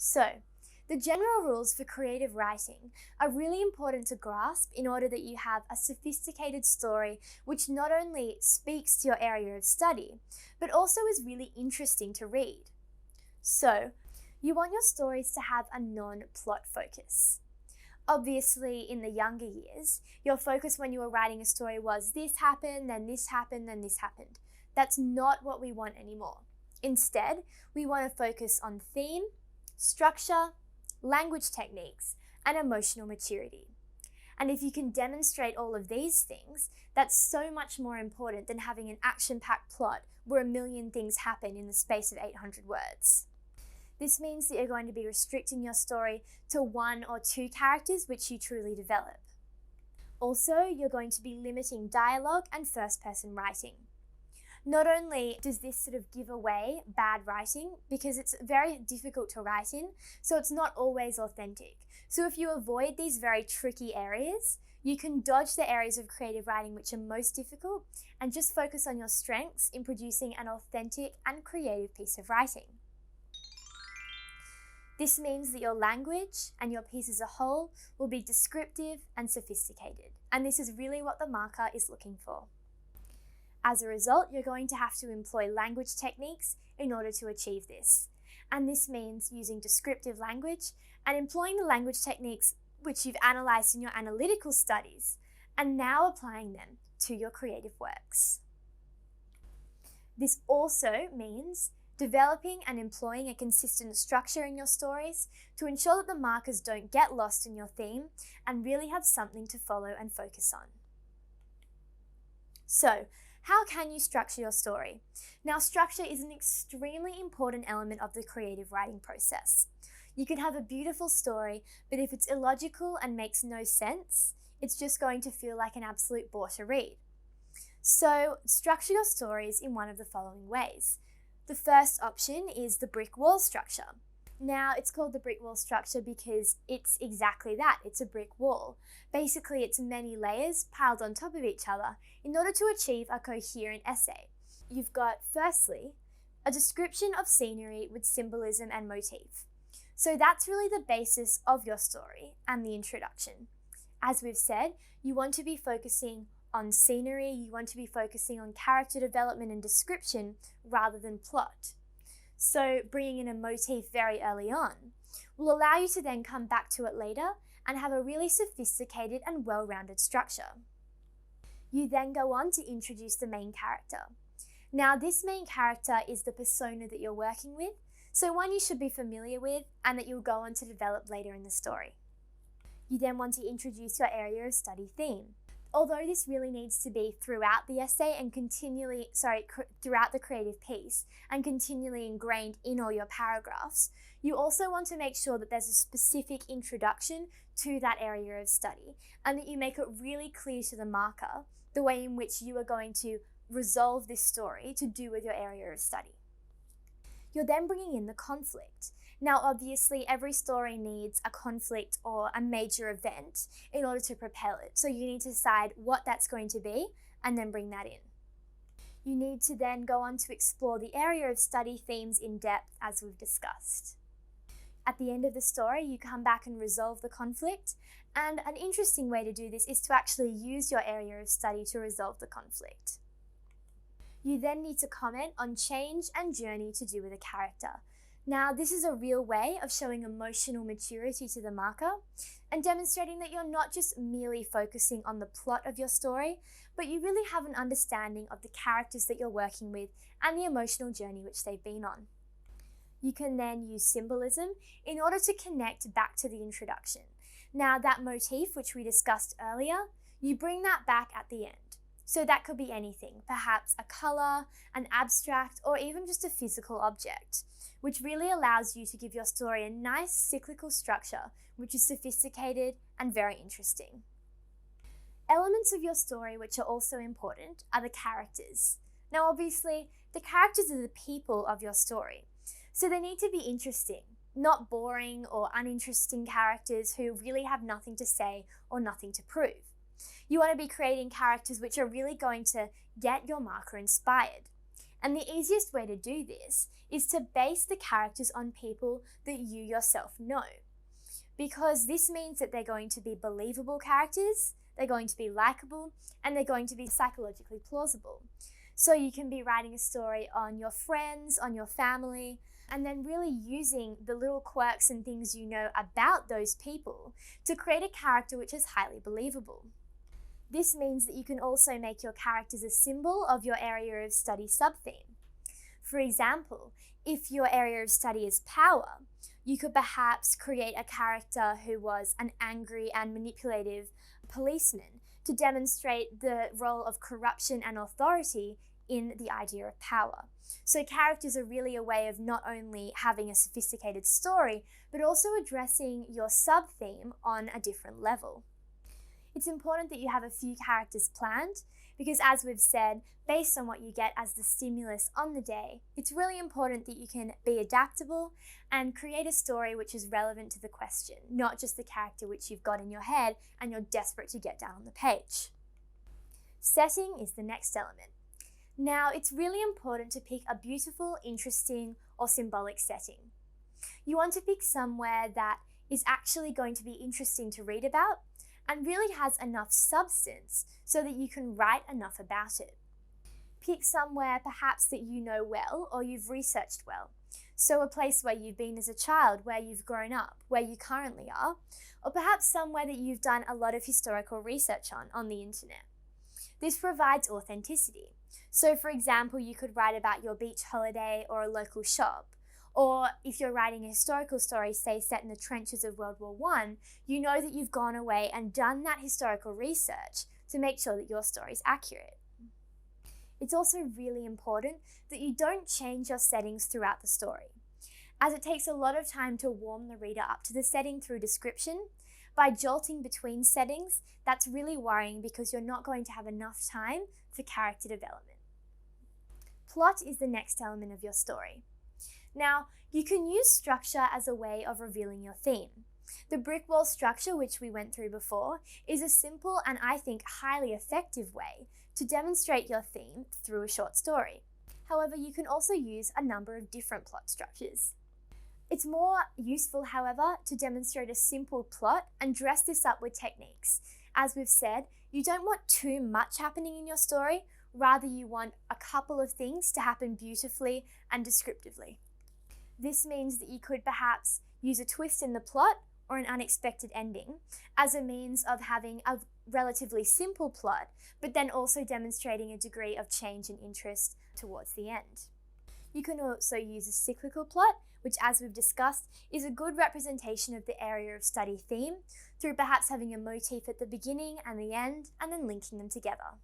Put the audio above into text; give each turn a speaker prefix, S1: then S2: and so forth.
S1: So, the general rules for creative writing are really important to grasp in order that you have a sophisticated story which not only speaks to your area of study, but also is really interesting to read. So, you want your stories to have a non-plot focus. Obviously, in the younger years, your focus when you were writing a story was this happened, then this happened, then this happened. That's not what we want anymore. Instead, we want to focus on theme, structure, language techniques, and emotional maturity. And if you can demonstrate all of these things, that's so much more important than having an action-packed plot where a million things happen in the space of 800 words. This means that you're going to be restricting your story to 1 or 2 characters which you truly develop. Also, you're going to be limiting dialogue and first-person writing. Not only does this sort of give away bad writing, because it's very difficult to write in, so it's not always authentic. So if you avoid these very tricky areas, you can dodge the areas of creative writing which are most difficult and just focus on your strengths in producing an authentic and creative piece of writing. This means that your language and your piece as a whole will be descriptive and sophisticated, and this is really what the marker is looking for. As a result, you're going to have to employ language techniques in order to achieve this. And this means using descriptive language and employing the language techniques which you've analysed in your analytical studies and now applying them to your creative works. This also means developing and employing a consistent structure in your stories to ensure that the markers don't get lost in your theme and really have something to follow and focus on. So, how can you structure your story? Now, structure is an extremely important element of the creative writing process. You can have a beautiful story, but if it's illogical and makes no sense, it's just going to feel like an absolute bore to read. So, structure your stories in one of the following ways. The first option is the brick wall structure. Now, it's called the brick wall structure because it's exactly that, it's a brick wall. Basically, it's many layers piled on top of each other in order to achieve a coherent essay. You've got, firstly, a description of scenery with symbolism and motif. So that's really the basis of your story and the introduction. As we've said, you want to be focusing on scenery, you want to be focusing on character development and description rather than plot. So bringing in a motif very early on will allow you to then come back to it later and have a really sophisticated and well-rounded structure. You then go on to introduce the main character. Now, this main character is the persona that you're working with, so one you should be familiar with and that you'll go on to develop later in the story. You then want to introduce your area of study theme. Although this really needs to be throughout the essay and throughout the creative piece and continually ingrained in all your paragraphs, you also want to make sure that there's a specific introduction to that area of study and that you make it really clear to the marker the way in which you are going to resolve this story to do with your area of study. You're then bringing in the conflict. Now, obviously, every story needs a conflict or a major event in order to propel it. So you need to decide what that's going to be and then bring that in. You need to then go on to explore the area of study themes in depth, as we've discussed. At the end of the story, you come back and resolve the conflict. And an interesting way to do this is to actually use your area of study to resolve the conflict. You then need to comment on change and journey to do with a character. Now, this is a real way of showing emotional maturity to the marker and demonstrating that you're not just merely focusing on the plot of your story, but you really have an understanding of the characters that you're working with and the emotional journey which they've been on. You can then use symbolism in order to connect back to the introduction. Now, that motif which we discussed earlier, you bring that back at the end. So that could be anything, perhaps a colour, an abstract, or even just a physical object, which really allows you to give your story a nice cyclical structure, which is sophisticated and very interesting. Elements of your story which are also important are the characters. Now, obviously, the characters are the people of your story, so they need to be interesting, not boring or uninteresting characters who really have nothing to say or nothing to prove. You want to be creating characters which are really going to get your marker inspired. And the easiest way to do this is to base the characters on people that you yourself know. Because this means that they're going to be believable characters, they're going to be likable, and they're going to be psychologically plausible. So you can be writing a story on your friends, on your family, and then really using the little quirks and things you know about those people to create a character which is highly believable. This means that you can also make your characters a symbol of your area of study subtheme. For example, if your area of study is power, you could perhaps create a character who was an angry and manipulative policeman to demonstrate the role of corruption and authority in the idea of power. So characters are really a way of not only having a sophisticated story, but also addressing your sub-theme on a different level. It's important that you have a few characters planned because, as we've said, based on what you get as the stimulus on the day, it's really important that you can be adaptable and create a story which is relevant to the question, not just the character which you've got in your head and you're desperate to get down on the page. Setting is the next element. Now, it's really important to pick a beautiful, interesting, or symbolic setting. You want to pick somewhere that is actually going to be interesting to read about and really has enough substance so that you can write enough about it. Pick somewhere perhaps that you know well or you've researched well. So a place where you've been as a child, where you've grown up, where you currently are, or perhaps somewhere that you've done a lot of historical research on the internet. This provides authenticity. So for example, you could write about your beach holiday or a local shop. Or if you're writing a historical story, say set in the trenches of World War I, you know that you've gone away and done that historical research to make sure that your story is accurate. It's also really important that you don't change your settings throughout the story, as it takes a lot of time to warm the reader up to the setting through description. By jolting between settings, that's really worrying because you're not going to have enough time for character development. Plot is the next element of your story. Now, you can use structure as a way of revealing your theme. The brick wall structure, which we went through before, is a simple and I think highly effective way to demonstrate your theme through a short story. However, you can also use a number of different plot structures. It's more useful, however, to demonstrate a simple plot and dress this up with techniques. As we've said, you don't want too much happening in your story, rather you want a couple of things to happen beautifully and descriptively. This means that you could perhaps use a twist in the plot or an unexpected ending as a means of having a relatively simple plot, but then also demonstrating a degree of change and interest towards the end. You can also use a cyclical plot, which, as we've discussed, is a good representation of the area of study theme through perhaps having a motif at the beginning and the end and then linking them together.